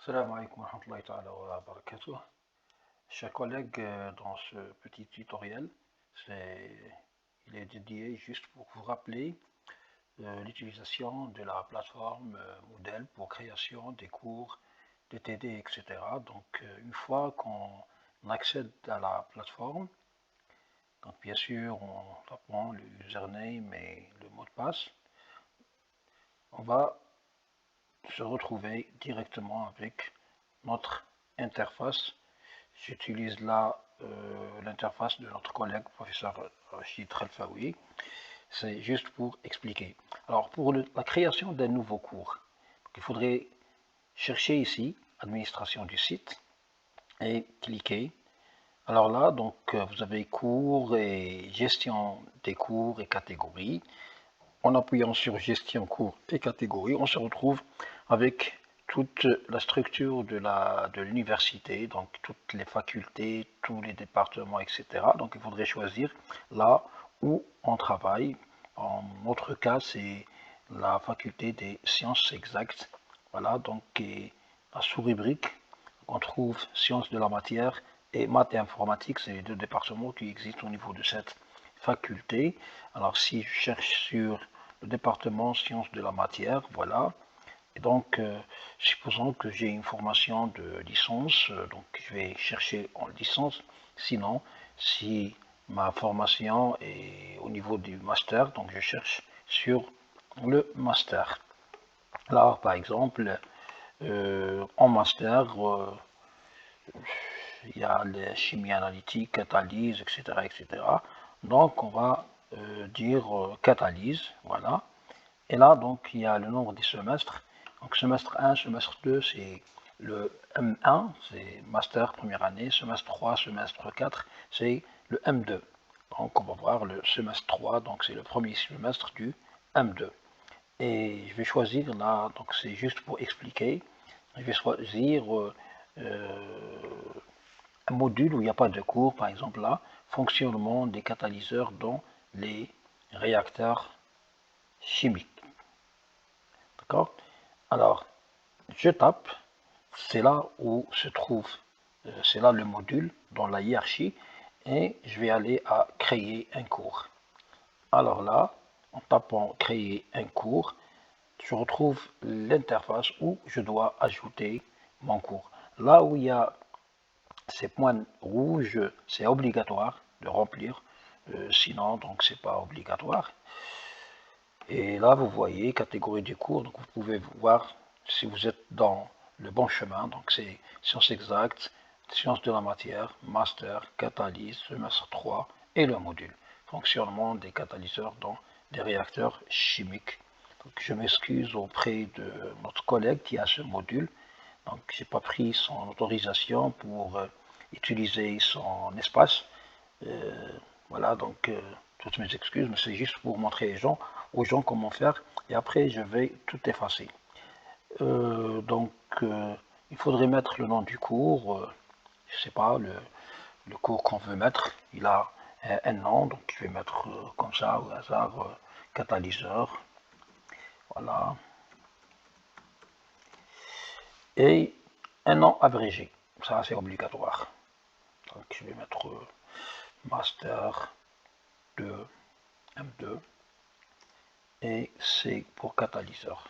Salam alaikum wa rahmatullahi ta'ala wa barakatuh. Chers collègues, dans ce petit tutoriel, il est dédié juste pour vous rappeler l'utilisation de la plateforme Moodle pour création des cours, des TD, etc. Donc, une fois qu'on accède à la plateforme, donc bien sûr, on apprend le username et le mot de passe, on va se retrouver directement avec notre interface. J'utilise là l'interface de notre collègue professeur Rachid Khalfaoui. C'est juste pour expliquer. Alors pour la création d'un nouveau cours, il faudrait chercher ici administration du site et cliquer. Alors là, donc vous avez cours et gestion des cours et catégories. En appuyant sur gestion cours et catégories, on se retrouve avec toute la structure de l'université, donc toutes les facultés, tous les départements, etc. Donc il faudrait choisir là où on travaille. En notre cas, c'est la faculté des sciences exactes. Voilà, donc la sous-rubrique, on trouve sciences de la matière et maths et informatique, c'est les deux départements qui existent au niveau de cette faculté. Alors si je cherche sur le département sciences de la matière, voilà. Et donc, supposons que j'ai une formation de licence, donc je vais chercher en licence. Sinon, si ma formation est au niveau du master, donc je cherche sur le master. Là, par exemple, en master, il y a les chimie analytique, catalyse, etc., etc. Donc, on va dire catalyse, voilà. Et là, donc, il y a le nombre des semestres. Donc, semestre 1, semestre 2, c'est le M1, c'est master première année. Semestre 3, semestre 4, c'est le M2. Donc, on va voir le semestre 3, donc c'est le premier semestre du M2. Et je vais choisir là, donc c'est juste pour expliquer, je vais choisir un module où il n'y a pas de cours, par exemple là, fonctionnement des catalyseurs dans les réacteurs chimiques. D'accord? Alors, je tape, c'est là où se trouve, c'est là le module dans la hiérarchie, et je vais aller à créer un cours. Alors là, en tapant créer un cours, je retrouve l'interface où je dois ajouter mon cours. Là où il y a ces points rouges, c'est obligatoire de remplir, sinon donc c'est pas obligatoire. Et là, vous voyez catégorie du cours, donc vous pouvez voir si vous êtes dans le bon chemin. Donc c'est sciences exactes, sciences de la matière, master, catalyse, semestre 3 et le module. Fonctionnement des catalyseurs dans des réacteurs chimiques. Donc je m'excuse auprès de notre collègue qui a ce module. Donc j'ai pas pris son autorisation pour utiliser son espace. Voilà, donc toutes mes excuses, mais c'est juste pour montrer aux gens comment faire, et après je vais tout effacer. Donc il faudrait mettre le nom du cours, je sais pas, le cours qu'on veut mettre, il a un nom, donc je vais mettre comme ça au hasard catalyseur, voilà, et un nom abrégé, ça c'est obligatoire. Donc je vais mettre master 2 M2 et c'est pour catalyseur.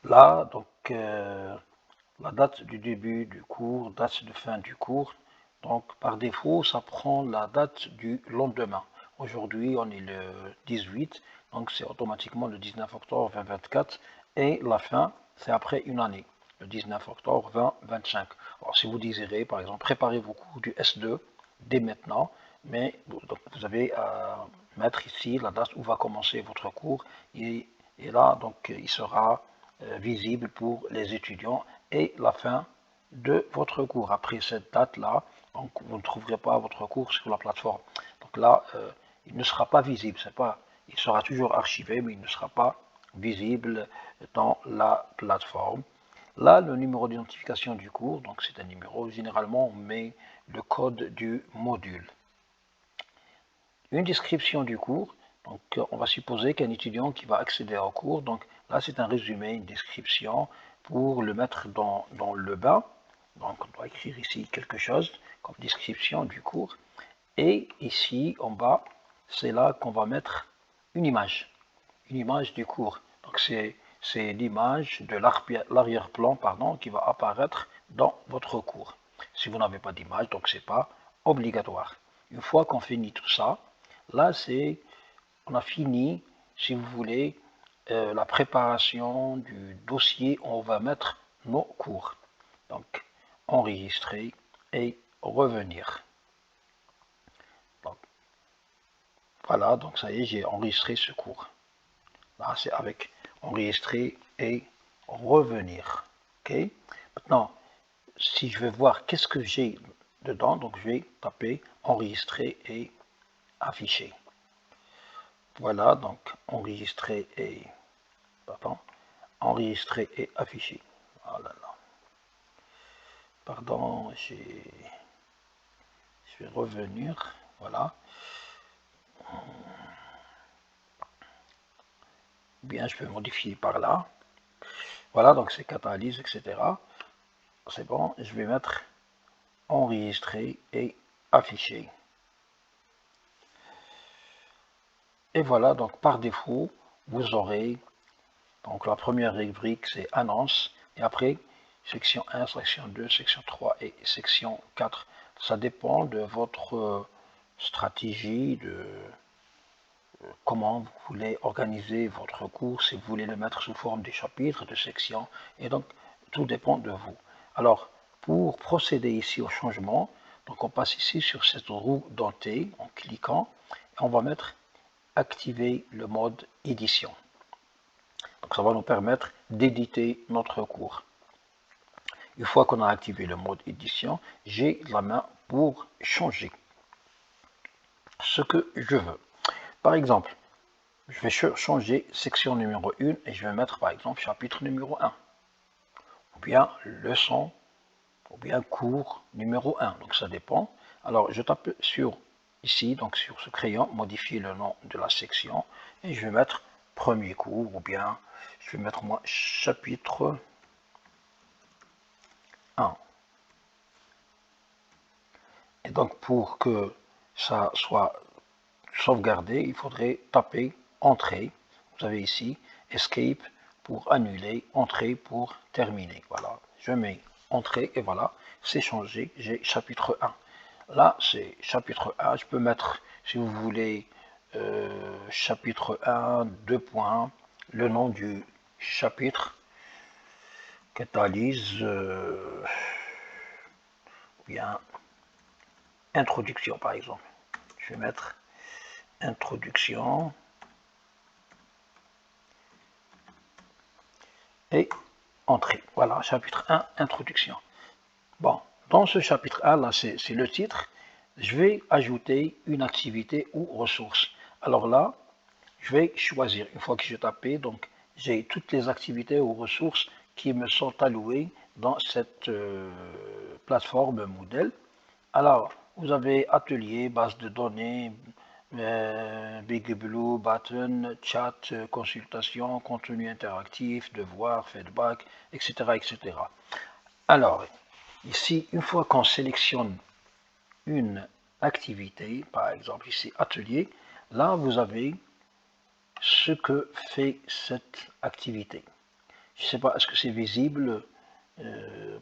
Là, donc, la date du début du cours, date de fin du cours. Donc, par défaut, ça prend la date du lendemain. Aujourd'hui, on est le 18, donc c'est automatiquement le 19 octobre 2024. Et la fin, c'est après une année, le 19 octobre 2025. Alors, si vous désirez, par exemple, préparer vos cours du S2 dès maintenant, mais donc, vous avez à mettre ici la date où va commencer votre cours. Et là, donc, il sera visible pour les étudiants et la fin de votre cours. Après cette date-là, donc vous ne trouverez pas votre cours sur la plateforme. Donc là, il ne sera pas visible. Il sera toujours archivé, mais il ne sera pas visible dans la plateforme. Là, le numéro d'identification du cours, donc c'est un numéro, généralement on met le code du module. Une description du cours, donc on va supposer qu'un étudiant qui va accéder au cours, donc Là, c'est un résumé, une description pour le mettre dans le bas. Donc, on doit écrire ici quelque chose comme description du cours. Et ici, en bas, c'est là qu'on va mettre une image du cours. Donc, c'est l'image de l'arrière-plan qui va apparaître dans votre cours. Si vous n'avez pas d'image, donc c'est pas obligatoire. Une fois qu'on finit tout ça, là, on a fini, si vous voulez, la préparation du dossier où on va mettre nos cours. Donc, enregistrer et revenir. Donc, voilà, donc ça y est, j'ai enregistré ce cours. Là, c'est avec enregistrer et revenir. Ok. Maintenant, si je veux voir qu'est-ce que j'ai dedans, donc je vais taper enregistrer et afficher. Voilà, donc enregistrer et afficher. Oh là là. Pardon, je vais revenir. Voilà. Bien, je peux modifier par là. Voilà, donc c'est catalyse, etc. C'est bon, je vais mettre enregistrer et afficher. Et voilà, donc par défaut, vous aurez, donc la première rubrique c'est annonce, et après section 1, section 2, section 3 et section 4. Ça dépend de votre stratégie, de comment vous voulez organiser votre cours, si vous voulez le mettre sous forme de chapitres, de sections, et donc tout dépend de vous. Alors, pour procéder ici au changement, donc on passe ici sur cette roue dentée en cliquant, et on va mettre activer le mode édition. Donc ça va nous permettre d'éditer notre cours. Une fois qu'on a activé le mode édition, j'ai la main pour changer ce que je veux. Par exemple, je vais changer section numéro 1 et je vais mettre par exemple chapitre numéro 1. Ou bien leçon, ou bien cours numéro 1. Donc ça dépend. Alors je tape sur ici, donc sur ce crayon, modifier le nom de la section et je vais mettre premier cours ou bien je vais mettre moi chapitre 1. Et donc pour que ça soit sauvegardé, il faudrait taper entrée. Vous avez ici escape pour annuler, entrée pour terminer. Voilà, je mets entrée et voilà, c'est changé, j'ai chapitre 1. Là, c'est chapitre 1. Je peux mettre, si vous voulez, chapitre 1, 2 points, le nom du chapitre, catalyse, bien, introduction par exemple. Je vais mettre introduction et entrée. Voilà, chapitre 1, introduction. Bon, dans ce chapitre 1, là, c'est le titre. Je vais ajouter une activité ou ressource. Alors là, je vais choisir, une fois que j'ai tapé, donc j'ai toutes les activités ou ressources qui me sont allouées dans cette plateforme Moodle. Alors, vous avez atelier, base de données, Big Blue, button, chat, consultation, contenu interactif, devoir, feedback, etc., etc. Alors, ici, une fois qu'on sélectionne une activité, par exemple ici atelier, là vous avez ce que fait cette activité. Je ne sais pas, est-ce que c'est visible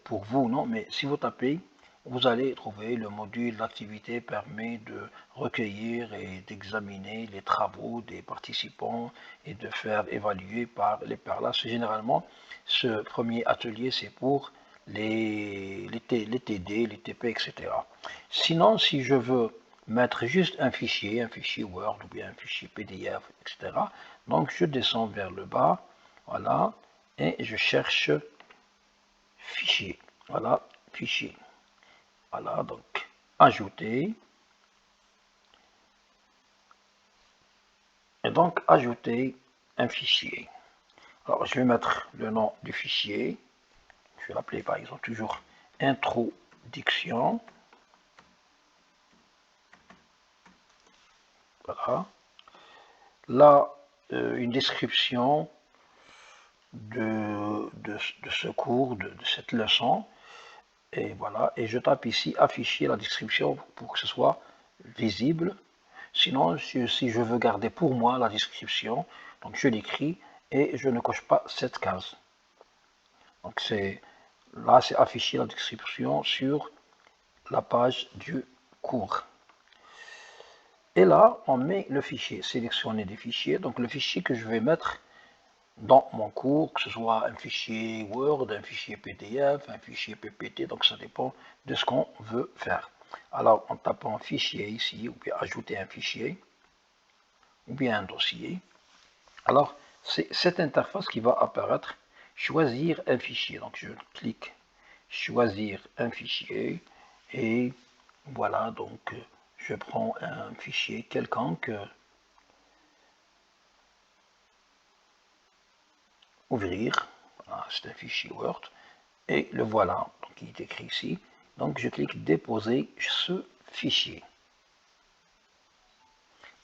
pour vous, non? Mais si vous tapez, vous allez trouver le module d'activité permet de recueillir et d'examiner les travaux des participants et de faire évaluer par les pairs. Là, généralement, ce premier atelier, c'est pour les TD, les TP, etc. Sinon, si je veux mettre juste un fichier Word ou bien un fichier PDF, etc. Donc, je descends vers le bas, voilà, et je cherche fichier. Voilà, fichier. Voilà, donc ajouter. Et donc ajouter un fichier. Alors je vais mettre le nom du fichier. Je vais l'appeler par exemple toujours introduction. Voilà. Là, une description. de ce cours, de cette leçon. Et voilà, et je tape ici afficher la description pour que ce soit visible. Sinon, si je veux garder pour moi la description, donc je l'écris et je ne coche pas cette case. Donc là, c'est afficher la description sur la page du cours. Et là, on met le fichier, sélectionner des fichiers. Donc le fichier que je vais mettre dans mon cours, que ce soit un fichier Word, un fichier PDF, un fichier PPT, donc ça dépend de ce qu'on veut faire. Alors en tapant fichier ici, ou bien ajouter un fichier, ou bien un dossier, alors c'est cette interface qui va apparaître, choisir un fichier. Donc je clique choisir un fichier, et voilà, donc je prends un fichier quelconque, ouvrir, voilà, c'est un fichier Word, et le voilà, donc il est écrit ici. Donc je clique déposer ce fichier.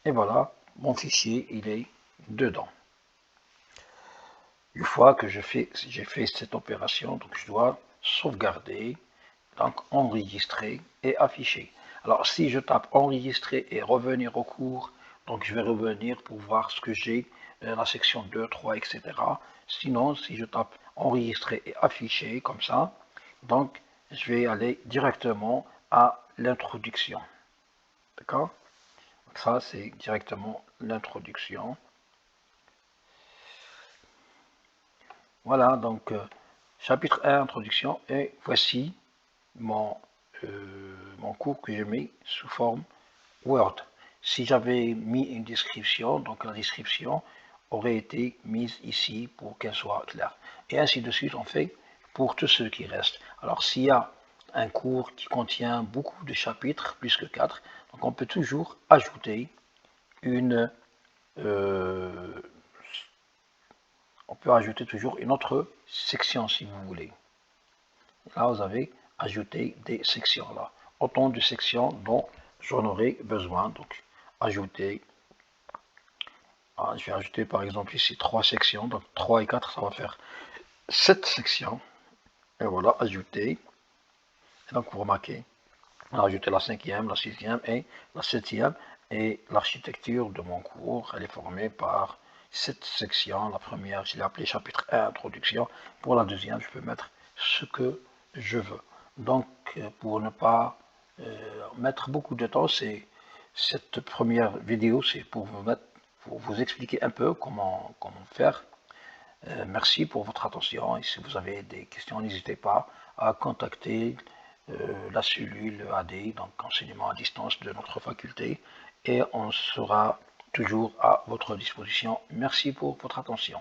Et voilà, mon fichier, il est dedans. Une fois que j'ai fait cette opération, donc je dois sauvegarder, donc enregistrer et afficher. Alors si je tape enregistrer et revenir au cours, donc je vais revenir pour voir ce que j'ai, la section 2, 3, etc. Sinon, si je tape enregistrer et afficher comme ça, donc je vais aller directement à l'introduction. D'accord? Ça, c'est directement l'introduction. Voilà, donc chapitre 1, introduction, et voici mon cours que j'ai mis sous forme Word. Si j'avais mis une description, donc la description aurait été mise ici pour qu'elle soit claire. Et ainsi de suite, on fait pour tous ceux qui restent. Alors s'il y a un cours qui contient beaucoup de chapitres, plus que 4, donc on peut toujours ajouter une on peut ajouter toujours une autre section si vous voulez. Là, vous avez ajouté des sections là. Autant de sections dont j'en aurai besoin. Donc, ajouter. Je vais ajouter par exemple ici 3 sections. Donc, 3 et 4, ça va faire 7 sections. Et voilà, ajouter. Et donc, vous remarquez, on a ajouté la 5e, la 6e et la 7e. Et l'architecture de mon cours, elle est formée par 7 sections. La première, je l'ai appelée chapitre 1, introduction. Pour la deuxième, je peux mettre ce que je veux. Donc, pour ne pas mettre beaucoup de temps, cette première vidéo, c'est pour vous expliquer un peu comment faire. Merci pour votre attention, et si vous avez des questions, n'hésitez pas à contacter la cellule AD, donc enseignement à distance de notre faculté, et on sera toujours à votre disposition. Merci pour votre attention.